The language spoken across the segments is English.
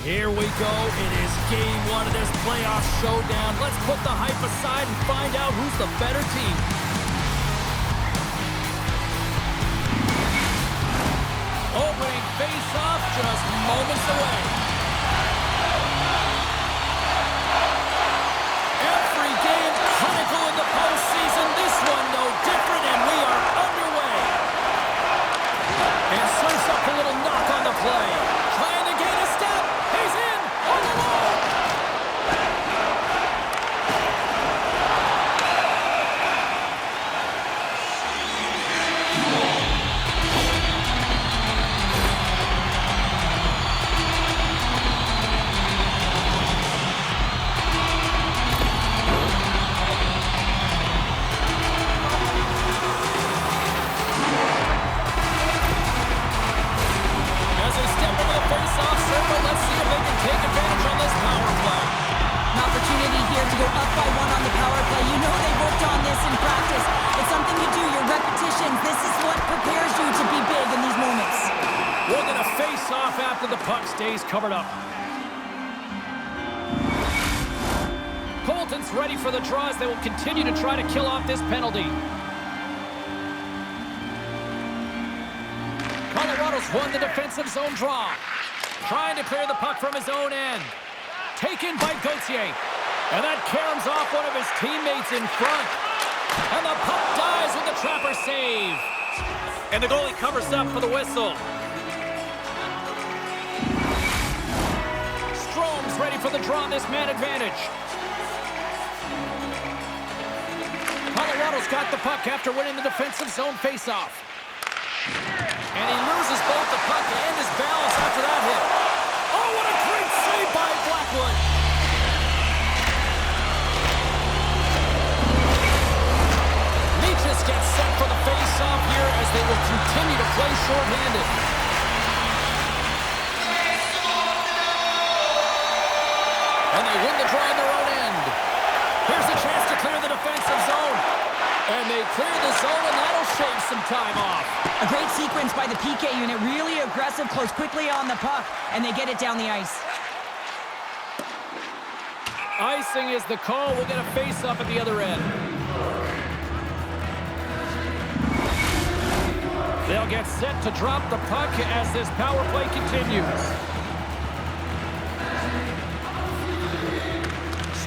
Here we go. It is game one of this playoff showdown. Let's put the hype aside and find out who's the better team. Opening face-off just moments away. Every game critical in the postseason. This one no different, and we are underway. And serves up a little knock on the play. Trying to gain a step. He's in on the wall. Face-off circle. Let's see if they can take advantage on this power play. An opportunity here to go up by one on the power play. You know they worked on this in practice. It's something you do, your repetitions. This is what prepares you to be big in these moments. We're going to face off after the puck stays covered up. Colton's ready for the draw as they will continue to try to kill off this penalty. Colorado's won the defensive zone draw. Trying to clear the puck from his own end. Taken by Gauthier. And that caroms off one of his teammates in front. And the puck dies with the trapper save. And the goalie covers up for the whistle. Strome's ready for the draw on this man advantage. Colorado's got the puck after winning the defensive zone faceoff. And he loses both the puck and his balance after that hit. Oh, what a great save by Blackwood. Leachus gets set for the face-off here as they will continue to play shorthanded. And they win the draw on their own end. Here's a chance to clear the defensive zone. And they clear the zone, and that'll shave some time off. A great sequence by the PK unit. Really aggressive, close quickly on the puck, and they get it down the ice. Icing is the call. We'll get a face-up at the other end. They'll get set to drop the puck as this power play continues.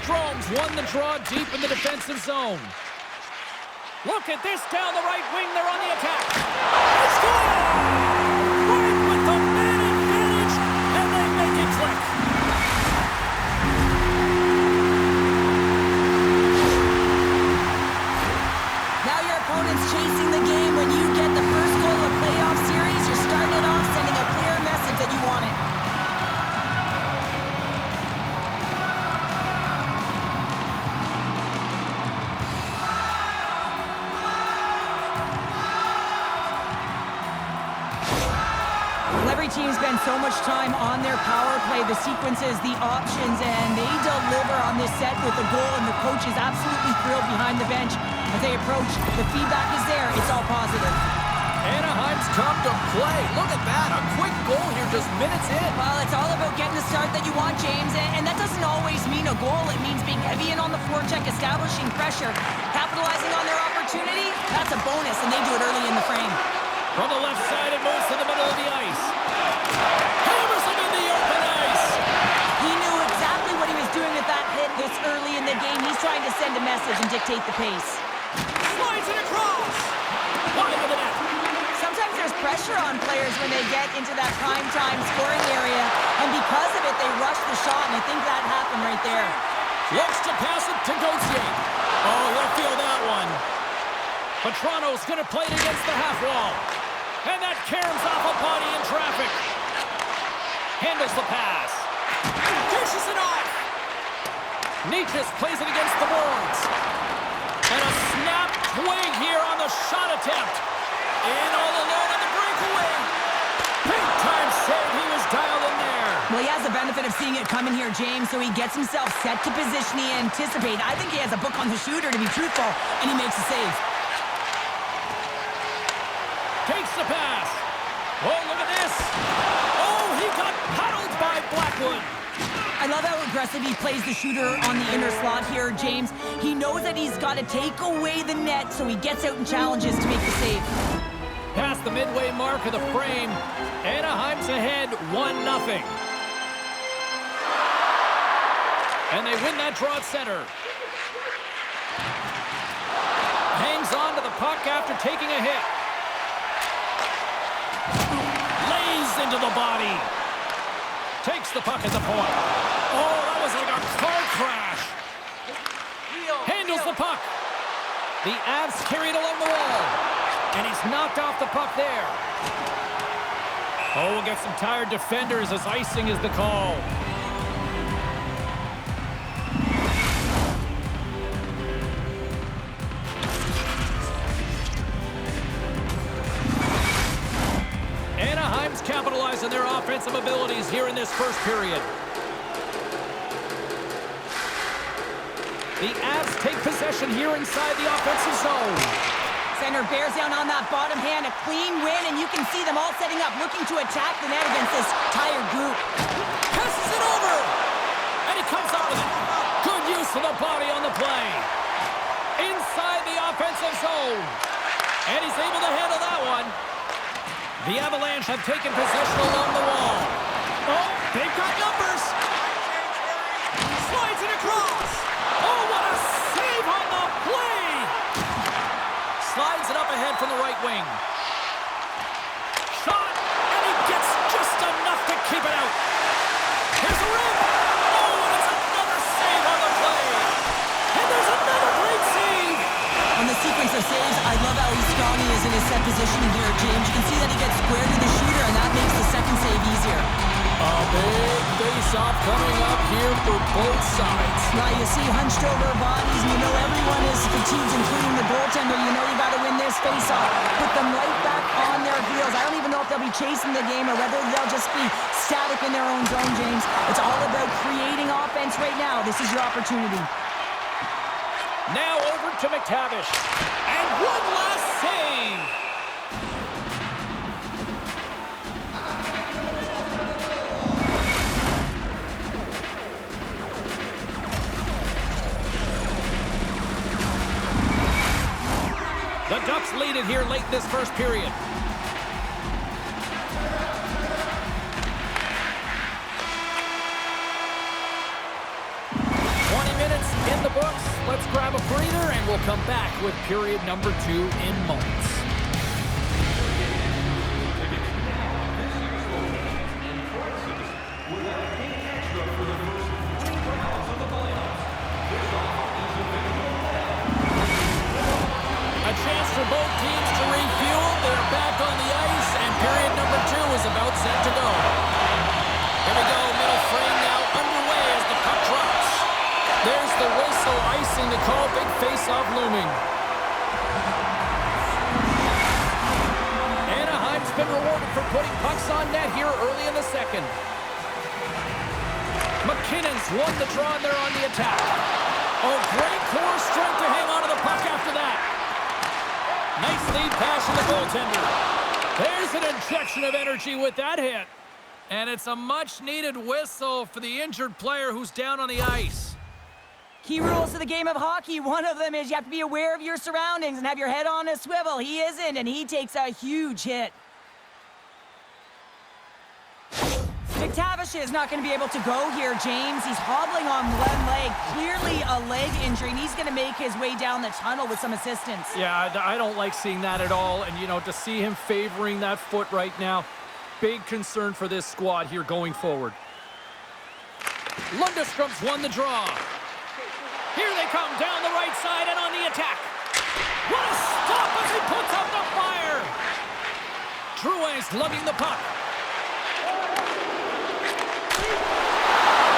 Strome's won the draw deep in the defensive zone. Look at this down the right wing. They're on the attack. They score! Right with the man advantage, and they make it click. Now your opponent's chasing the game. When you get the first goal of a playoff series, you're starting it off sending a clear message that you want it. Every team spends so much time on their power play, the sequences, the options, and they deliver on this set with a goal, and the coach is absolutely thrilled behind the bench as they approach. The feedback is there. It's all positive. Anaheim's come to play. Look at that. A quick goal here just minutes in. Well, it's all about getting the start that you want, James, and that doesn't always mean a goal. It means being heavy in on the forecheck, establishing pressure, capitalizing on their opportunity. That's a bonus, and they do it early in the frame. From the left side, it moves to the middle of the ice. Hammers it in the open ice. He knew exactly what he was doing with that hit this early in the game. He's trying to send a message and dictate the pace. Slides it across. Wide of the net. Sometimes there's pressure on players when they get into that prime-time scoring area, and because of it, they rush the shot, and I think that happened right there. Looks to pass it to Gauthier. Oh, he'll feel that one. Petrano's going to play it against the half wall. And that caroms off a body in traffic. Handles the pass. Dishes it off. Leachus plays it against the boards. And a snap twig here on the shot attempt. In all alone on the breakaway. Big time save. He was dialed in there. Well, he has the benefit of seeing it coming here, James, so he gets himself set to position he anticipated. I think he has a book on the shooter, to be truthful, and he makes a save. Takes the pass. Oh, look at this. Oh, he got paddled by Blackwood. Lockwood. I love how aggressive he plays the shooter on the inner slot here, James. He knows that he's got to take away the net, so he gets out and challenges to make the save. Past the midway mark of the frame, Anaheim's ahead 1-0. And they win that draw at center. Hangs on to the puck after taking a hit. Lays into the body. Takes the puck at the point. Oh, that was like a car crash. Handles the puck. The Avs carried along the wall. And he's knocked off the puck there. Oh, we'll get some tired defenders as icing is the call. Anaheim's capitalized on their offensive abilities here in this first period. The Avs take possession here inside the offensive zone. Center bears down on that bottom hand, a clean win, and you can see them all setting up, looking to attack the net against this tired group. Passes it over! And he comes up with it. Good use of the body on the play. Inside the offensive zone. And he's able to handle that one. The Avalanche have taken possession along the wall. Oh, they've got numbers. Slides it across. Oh, what a save on the play. Slides it up ahead from the right wing. Shot, and he gets just enough to keep it out. Here's the rim. Oh, and it's another save on the play. And there's another great save. On the sequence of saves, I love how strong he is in his set positioning here, James. You can see that he gets square to the shooter, and that makes the second save easier. A big face-off coming up here for both sides. Now you see hunched over bodies, and you know everyone is fatigued, including the goaltender. You know you got to win this face-off. Put them right back on their heels. I don't even know if they'll be chasing the game or whether they'll just be static in their own zone, James. It's all about creating offense right now. This is your opportunity. Now over to McTavish. And one last save. The Ducks lead it here late in this first period. In the books, let's grab a breather and we'll come back with period number 2 in moments. A chance for both teams to refuel. They're back on the ice and period number 2 is about set to go. Here we go, middle frame now underway as the puck drops. There's the whistle, icing the call, big face-off looming. Anaheim's been rewarded for putting pucks on net here early in the second. McKinnon's won the draw and they're on the attack. Oh, great core strength to hang on to the puck after that. Nice lead pass from the goaltender. There's an injection of energy with that hit. And it's a much-needed whistle for the injured player who's down on the ice. Key rules to the game of hockey. One of them is you have to be aware of your surroundings and have your head on a swivel. He isn't, and he takes a huge hit. McTavish is not going to be able to go here, James. He's hobbling on one leg, clearly a leg injury, and he's going to make his way down the tunnel with some assistance. Yeah, I don't like seeing that at all, and, you know, to see him favoring that foot right now, big concern for this squad here going forward. Lundstrom's won the draw. Here they come down the right side and on the attack. What a stop as he puts up the fire. Drouin's lugging the puck.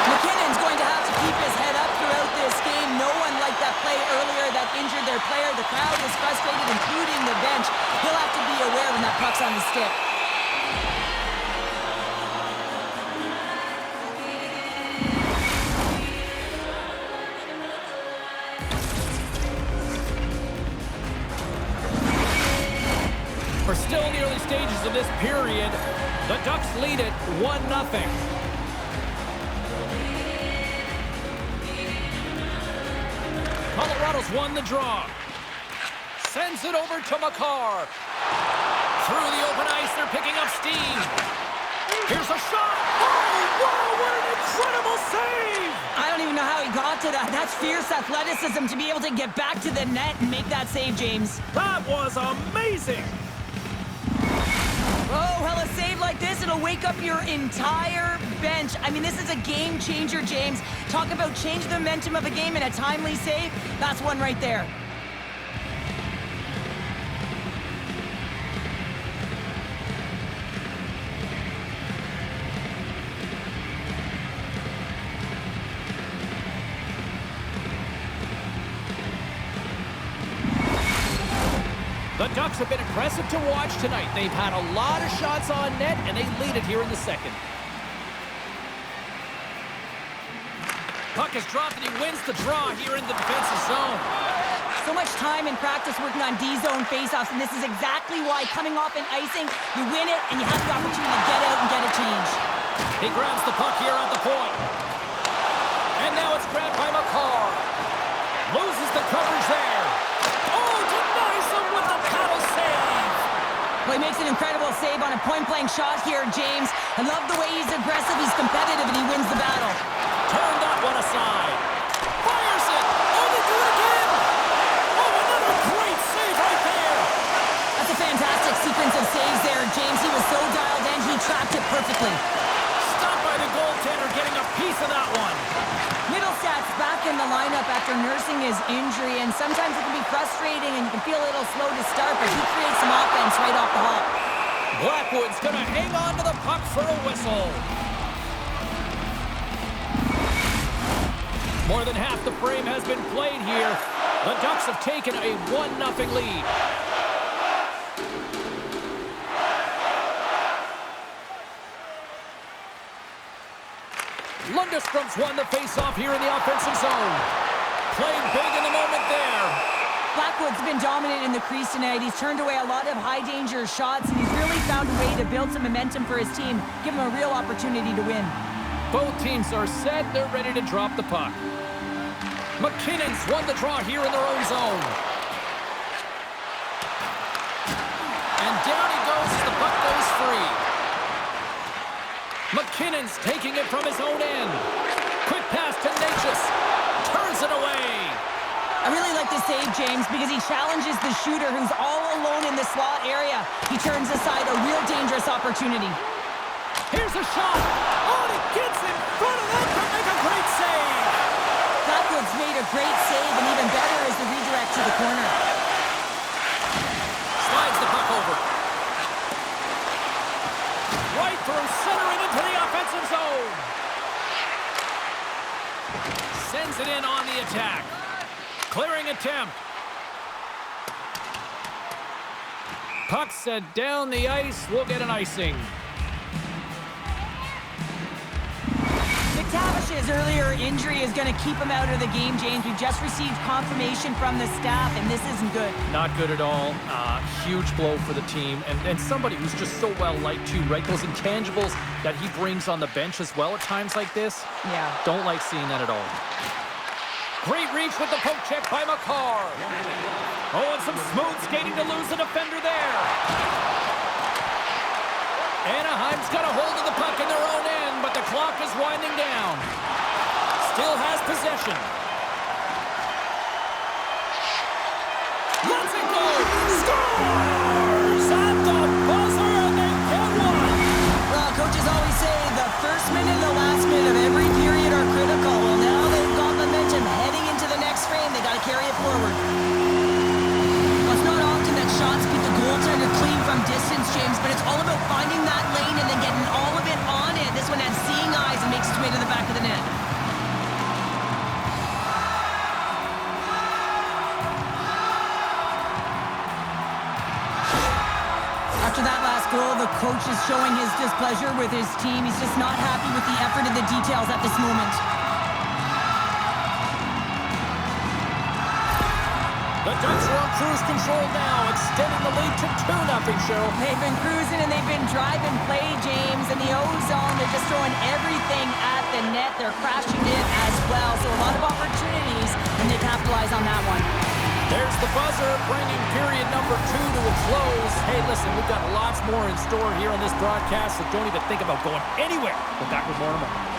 McKinnon's going to have to keep his head up throughout this game. No one liked that play earlier that injured their player. The crowd is frustrated, including the bench. He'll have to be aware when that puck's on the stick. We're still in the early stages of this period. The Ducks lead it 1-0. Colorado's won the draw. Sends it over to Makar. Through the open ice, they're picking up steam. Here's a shot. Oh, wow, what an incredible save! I don't even know how he got to that. That's fierce athleticism to be able to get back to the net and make that save, James. That was amazing. Oh, well, a save like this, it'll wake up your entire bench. I mean, this is a game changer, James. Talk about change the momentum of a game in a timely save. That's one right there. The Ducks have been impressive to watch tonight. They've had a lot of shots on net, and they lead it here in the second. Puck is dropped, and he wins the draw here in the defensive zone. So much time in practice working on D-zone faceoffs, and this is exactly why coming off an icing, you win it, and you have the opportunity to get out and get a change. He grabs the puck here at the point. And now it's grabbed by Makar. Loses the coverage there. Oh, denies him with the paddle save. Well, he makes an incredible save on a point-blank shot here, James. I love the way he's aggressive, he's competitive, and he wins the battle. Turn that one aside. Fires it. Oh, they do it again. Oh, another great save right there. That's a fantastic sequence of saves there, James. He was so dialed in, he trapped it perfectly. Stopped by the goaltender, getting a piece of that one. Middlestats back in the lineup after nursing his injury, and sometimes it can be frustrating and you can feel a little slow to start, but he creates some offense right off the hop. Blackwood's going to hang on to the puck for a whistle. More than half the frame has been played here. The Ducks have taken a 1-0 lead. Lundstrom's won the face-off here in the offensive zone. Playing big in the moment there. Blackwood's been dominant in the crease tonight. He's turned away a lot of high-danger shots, and he's really found a way to build some momentum for his team, give him a real opportunity to win. Both teams are set. They're ready to drop the puck. McKinnon's won the draw here in their own zone. And down he goes as the puck goes free. McKinnon's taking it from his own end. Quick pass to Natchez. Turns it away. I really like this save, James, because he challenges the shooter who's all alone in the slot area. He turns aside a real dangerous opportunity. Here's a shot. Oh, he gets in front of that to make a great save. Blackwood's made a great save, and even better is the redirect to the corner. Slides the puck over. Right through center and into the offensive zone. Sends it in on the attack. Clearing attempt. Puck set down the ice. We'll get an icing. McTavish's earlier injury is going to keep him out of the game, James. We've just received confirmation from the staff, and this isn't good. Not good at all. Huge blow for the team. And somebody who's just so well-liked, too, right? Those intangibles that he brings on the bench as well at times like this. Yeah. Don't like seeing that at all. Great reach with the poke check by Makar. Oh, and some smooth skating to lose the defender there. Anaheim's got a hold of the puck in their own end, but the clock is winding down. Still has possession. Let's it go! Scores! At the buzzer, and they get one! Well, coaches always say the first minute and the last minute of every period are critical. Well, now they've got momentum heading into the next frame. They got to carry it forward. Well, it's not often that shots beat the goaltender clean from distance, James, but it's all about finding that lane and then getting all of it on it. This one has seeing eyes and makes its way to the back of the net. After that last goal, the coach is showing his displeasure with his team. He's just not happy with the effort and the details at this moment. The Ducks are on cruise control now, extending the lead to 2-0, Cheryl. They've been cruising and they've been driving play, James. In the O-zone, they're just throwing everything at the net. They're crashing it as well. So a lot of opportunities, and they capitalize on that one. There's the buzzer, bringing period number 2 to a close. Hey, listen, we've got lots more in store here on this broadcast, so don't even think about going anywhere. We're back with more in a moment.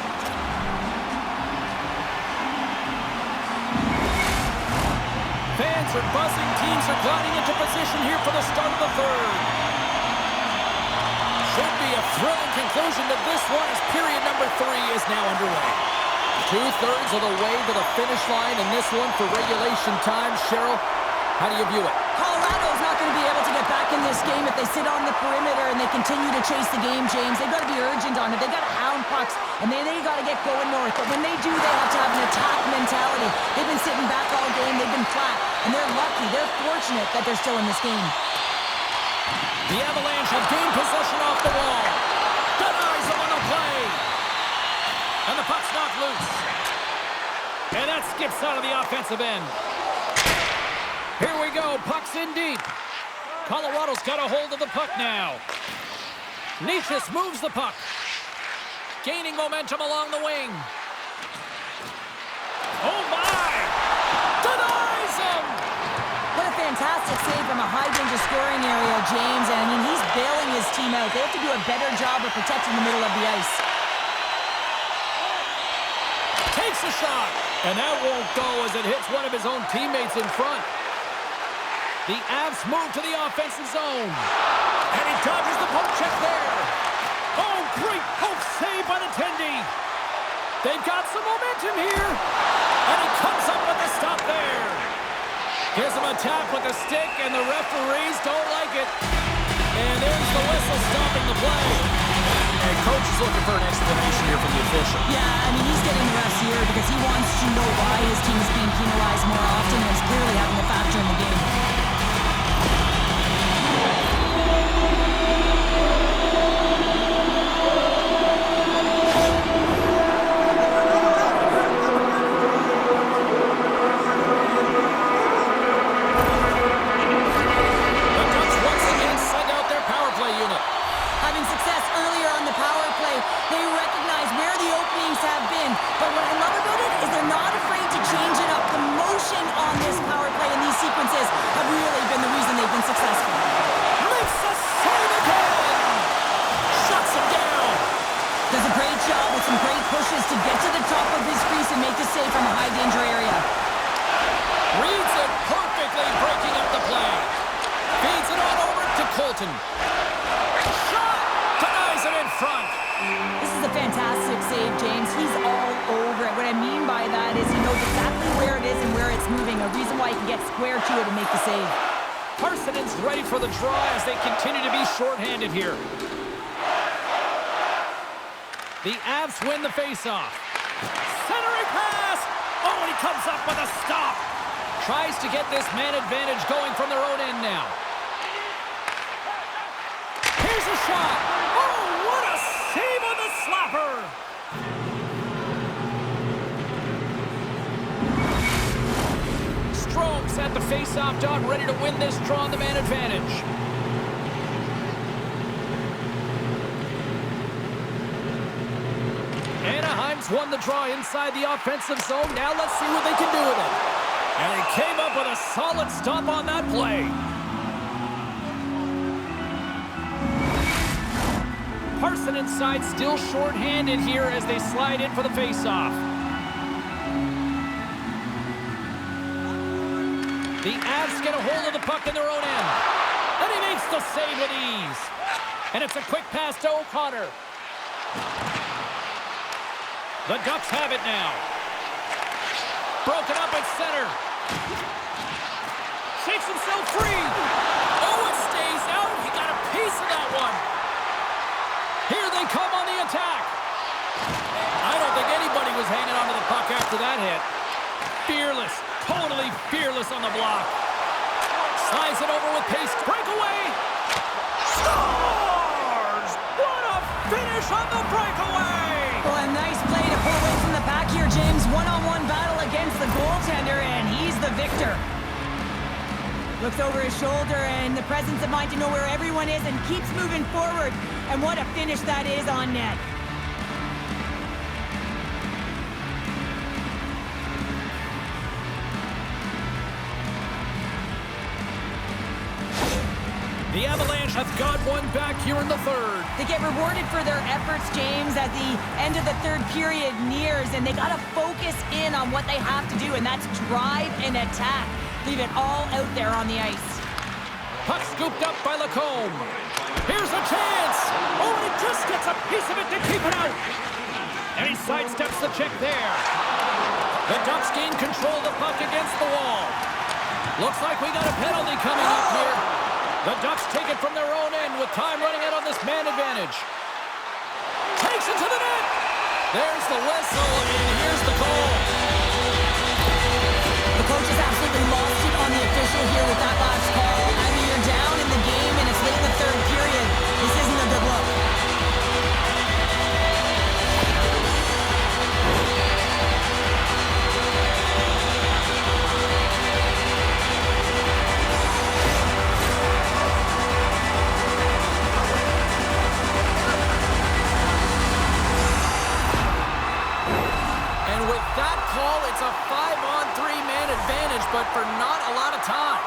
Fans are buzzing. Teams are gliding into position here for the start of the third. Should be a thrilling conclusion to this one as period number 3 is now underway. 2/3 of the way to the finish line in this one for regulation time. Cheryl, how do you view it? Colorado's not going to be able to get back in this game if they sit on the perimeter and they continue to chase the game, James. They've got to be urgent on it. They've got to hound pucks, and then they got to get going north. But when they do, they have to have an attack mentality. They've been sitting back all game. They've been flat, and they're lucky. They're fortunate that they're still in this game. The Avalanche have gained possession off the wall. Denies them on the play. And the puck's knocked loose. And that skips out of the offensive end. Here we go. Puck's in deep. Colorado's got a hold of the puck now. Nishis moves the puck. Gaining momentum along the wing. Oh, my! Denies him! What a fantastic save from a high-danger scoring area, James. And, I mean, he's bailing his team out. They have to do a better job of protecting the middle of the ice. Takes a shot. And that won't go as it hits one of his own teammates in front. The Avs move to the offensive zone. And he dodges the poke check there. Oh, great poke save by the Tendy. They've got some momentum here. And he comes up with a stop there. Gives him a tap with a stick, and the referees don't like it. And there's the whistle stopping the play. And coach is looking for an explanation here from the official. Yeah, I mean, he's getting the refs here because he wants to know why his team is being penalized more often, and it's clearly having a factor in the game. Having success earlier on the power play, they recognize where the openings have been. But what I love about it is they're not afraid to change it up. The motion on this power play and these sequences have really been the reason they've been successful. Makes a save again! Shuts him down! Does a great job with some great pushes to get to the top of his crease and make the save from a high-danger area. Reads it perfectly, breaking up the play. Feeds it on over to Colton. Shot! Denies it in front. This is a fantastic save, James. He's all over it. What I mean by that is he knows exactly where it is and where it's moving. A reason why he can get square to it and make the save. Parsonen's ready for the draw as they continue to be shorthanded here. The Avs win the faceoff. Centering pass! Oh, and he comes up with a stop. Tries to get this man advantage going from their own end now. Here's a shot. Oh, what a save on the slapper. Strome's at the face-off dot, ready to win this draw on the man advantage. Anaheim's won the draw inside the offensive zone. Now let's see what they can do with it. And he came up with a solid stop on that play. Parson inside, still short-handed here as they slide in for the face-off. The Avs get a hold of the puck in their own end. And he makes the save with ease. And it's a quick pass to O'Connor. The Ducks have it now. Broken up at center. Shakes himself free. Oh, it stays out. He got a piece of that one. Here they come on the attack. I don't think anybody was hanging on to the puck after that hit. Fearless. Totally fearless on the block. Slides it over with pace. Breakaway. Scores! What a finish on the breakaway! Well, a nice play to pull away from the pack here, James. One-on-one battle against the goaltender, and he's the victor. Looks over his shoulder and the presence of mind to know where everyone is and keeps moving forward. And what a finish that is on net. The Avalanche have got one back here in the third. They get rewarded for their efforts, James, as the end of the third period nears, and they got to focus in on what they have to do, and that's drive and attack. Leave it all out there on the ice. Puck scooped up by Lacombe. Here's a chance. Oh, and he just gets a piece of it to keep it out. And he sidesteps the check there. The Ducks gain control of the puck against the wall. Looks like we got a penalty coming up here. The Ducks take it from their own end with time running out on this man advantage. Takes it to the net. There's the whistle, and here's the goal. The coach has absolutely lost it on the official here with that last call. I mean, you're down in the game, and it's late in the third period. This isn't a good look. That call, it's a 5-on-3 man advantage, but for not a lot of time.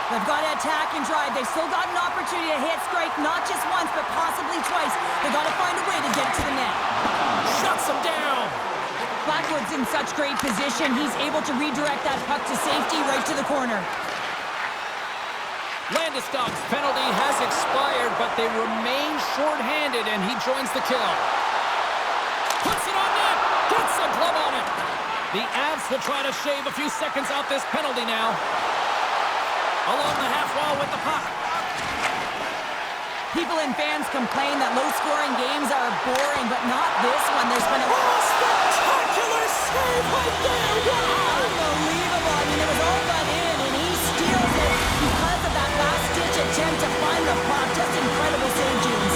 They've got to attack and drive. They've still got an opportunity to hit strike, not just once, but possibly twice. They've got to find a way to get it to the net. Shuts them down. Blackwood's in such great position. He's able to redirect that puck to safety right to the corner. Landeskog's penalty has expired, but they remain shorthanded, and he joins the kill. Puts it on net. Gets a glove on it. The Avs will try to shave a few seconds off this penalty now. Along the half wall with the puck. People and fans complain that low-scoring games are boring, but not this one. There's been a spectacular save right there. Wow! Unbelievable. I mean, it was all but in, and he steals it because of that last-ditch attempt to find the puck. Just incredible save, James.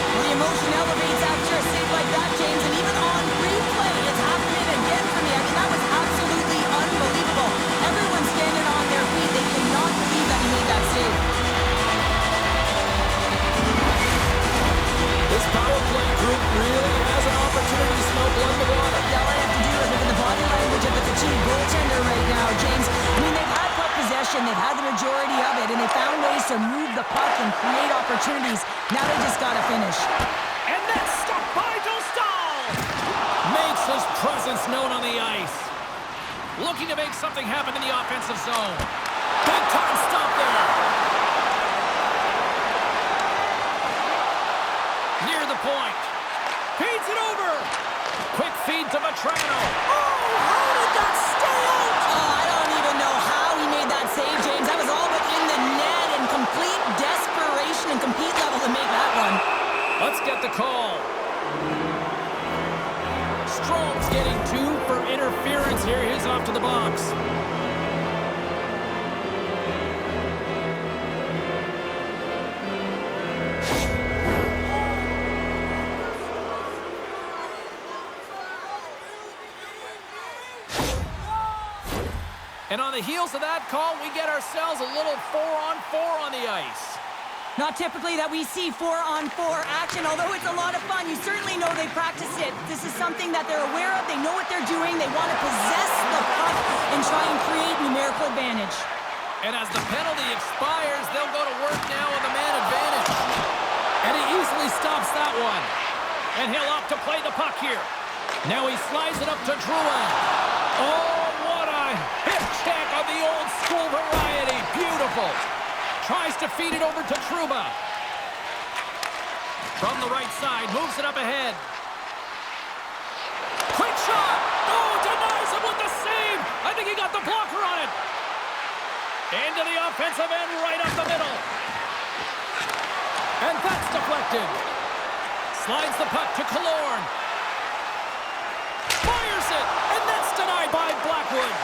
Well, the emotion elevates after a save like that, James, and even on replay, it's happening again for me. I mean, that was absolutely unbelievable. Everyone's standing on their feet. They cannot believe that he made that save. This power play group really has an opportunity to smell blood in the water. Yeah, all I have to do is look at the body language of the fatigued goaltender right now, James. I mean, they've had puck possession, they've had the majority of it, and they found ways to move the puck and create opportunities. Now they just got to finish. And that's stopped by Dostal. Makes his presence known on the ice. Looking to make something happen in the offensive zone. Big time stop there. Near the point. Feeds it over. Quick feed to Vetrano. Oh, how did that stay out? Oh, I don't even know how he made that save, James. That was all within the net and complete desperation and compete level to make that one. Let's get the call. Strome's getting 2 for interference here. He's off to the box. And on the heels of that call, we get ourselves a little 4-on-4 on the ice. Not typically that we see 4-on-4 action, although it's a lot of fun. You certainly know they practice it. This is something that they're aware of. They know what they're doing. They want to possess the puck and try and create numerical advantage. And as the penalty expires, they'll go to work now on the man advantage. And he easily stops that one. And he'll opt to play the puck here. Now he slides it up to Drouin. Oh, what a hip check of the old school variety. Beautiful. Tries to feed it over to Trouba. From the right side, moves it up ahead. Quick shot! Oh, denies him with the save! I think he got the blocker on it. Into the offensive end, right up the middle. And that's deflected. Slides the puck to Killorn. Fires it, and that's denied by Blackwood.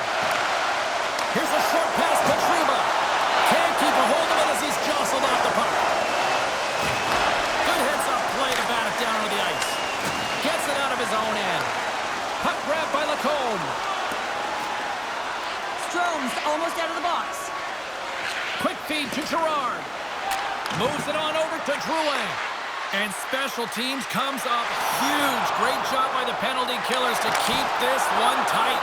Here's a short pass to Trouba. Can't keep a hold of it as he's jostled off the puck. Good heads-up play to bat it down to the ice. Gets it out of his own end. Puck grabbed by Lacombe. Strome's almost out of the box. feed to Girard. Moves it on over to Drouin. And special teams comes up huge. Great job by the penalty killers to keep this one tight.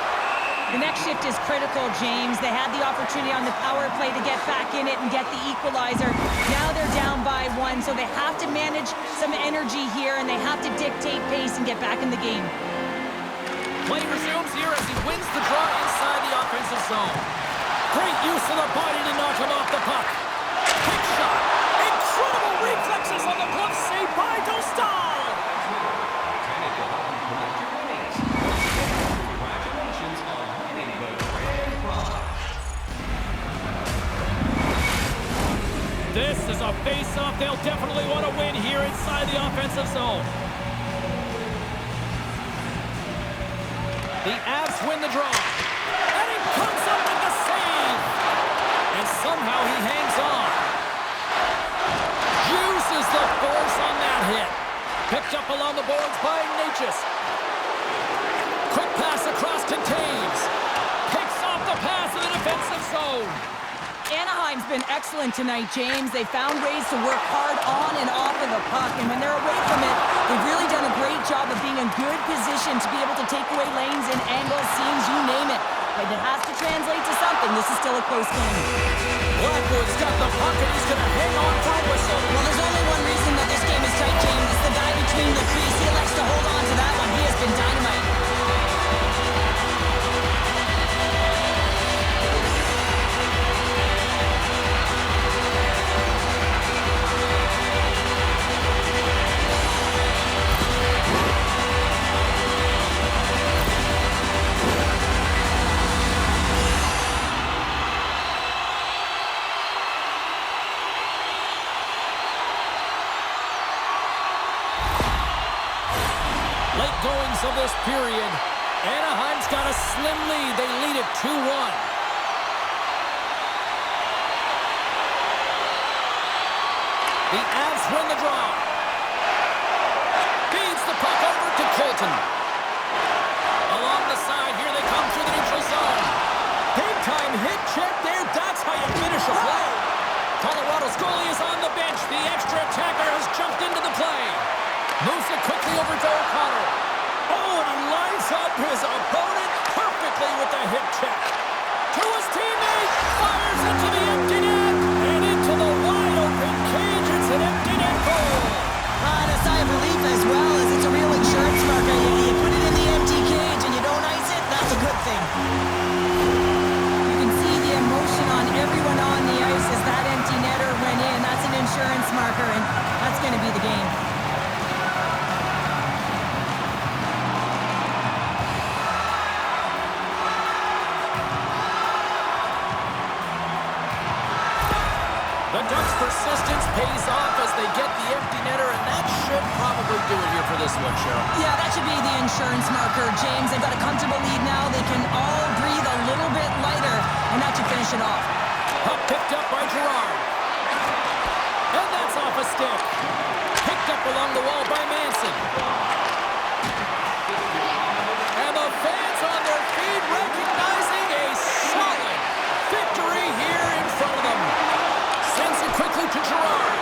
The next shift is critical, James. They had the opportunity on the power play to get back in it and get the equalizer. Now they're down by 1, so they have to manage some energy here, and they have to dictate pace and get back in the game. Play resumes here as he wins the draw inside the offensive zone. Great use of the body to knock him off the puck. Quick shot. Incredible reflexes on the glove save by Dostal. This is a face-off they'll definitely want to win here inside the offensive zone. The Avs win the draw. And he comes up with the save. And somehow he hangs on. Uses the force on that hit. Picked up along the boards by Ignatius. Quick pass across to Taves. Picks off the pass in the defensive zone. Anaheim's been excellent tonight, James. They found ways to work hard on and off of the puck, and when they're away from it, they've really done a great job of being in good position to be able to take away lanes and angles, seams, you name it. But it has to translate to something. This is still a close game. Blackwood's got the puck, and he's going to hang on for a whistle. Well, there's only one reason that this game is tight, James. It's the guy between the crease. He elects to hold on to that one. He has been dynamite. Late goings of this period. Anaheim's got a slim lead. They lead it 2-1. The Avs win the draw. Feeds the puck over to Colton. Along the side, here they come through the neutral zone. Big time hit check there. That's how you finish a play. Colorado's goalie is on the bench. The extra attacker has jumped into the play. Moves it quickly over to O'Connor. Oh, and he lines up his opponent perfectly with the hip check. To his teammate, fires into the empty net, and into the wide open cage. It's an empty net goal. And a sigh of relief as well, as it's a real insurance marker. You put it in the empty cage and you don't ice it, that's a good thing. You can see the emotion on everyone on the ice as that empty netter went in. That's an insurance marker, and that's going to be the game. The Ducks' persistence pays off as they get the empty netter, and that should probably do it here for this one, Cheryl. Yeah, that should be the insurance marker, James. They've got a comfortable lead now. They can all breathe a little bit lighter, and that should finish it off. Puck picked up by Girard. And that's off a stick. Picked up along the wall by Manson. And the fans on their feet recognizing a solid victory here in front of them. Sends it quickly to Girard.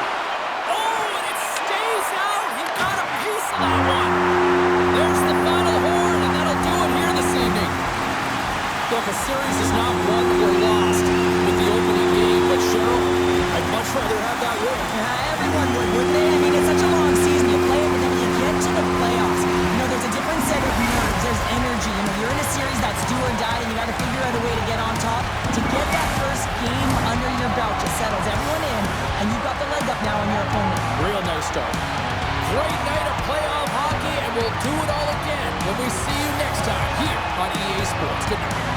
Oh, and it stays out. He got a piece of that one. There's the final horn, and that'll do it here this evening. Look, a series is not won or lost with the opening game, but Cheryl, I'd much rather have that win. Everyone would, wouldn't they? I mean, it's such a long season. You play it, but then you get to the playoffs. You know, there's a different set of nerves. There's energy. You know, you're in a series that's do or die, and you got to figure out a way to get on top. To get that first game under your belt just settles everyone in, and you've got the leg up now on your opponent. Real nice start. Great night of playoff hockey, and we'll do it all again when we see you next time here on EA Sports. Good night.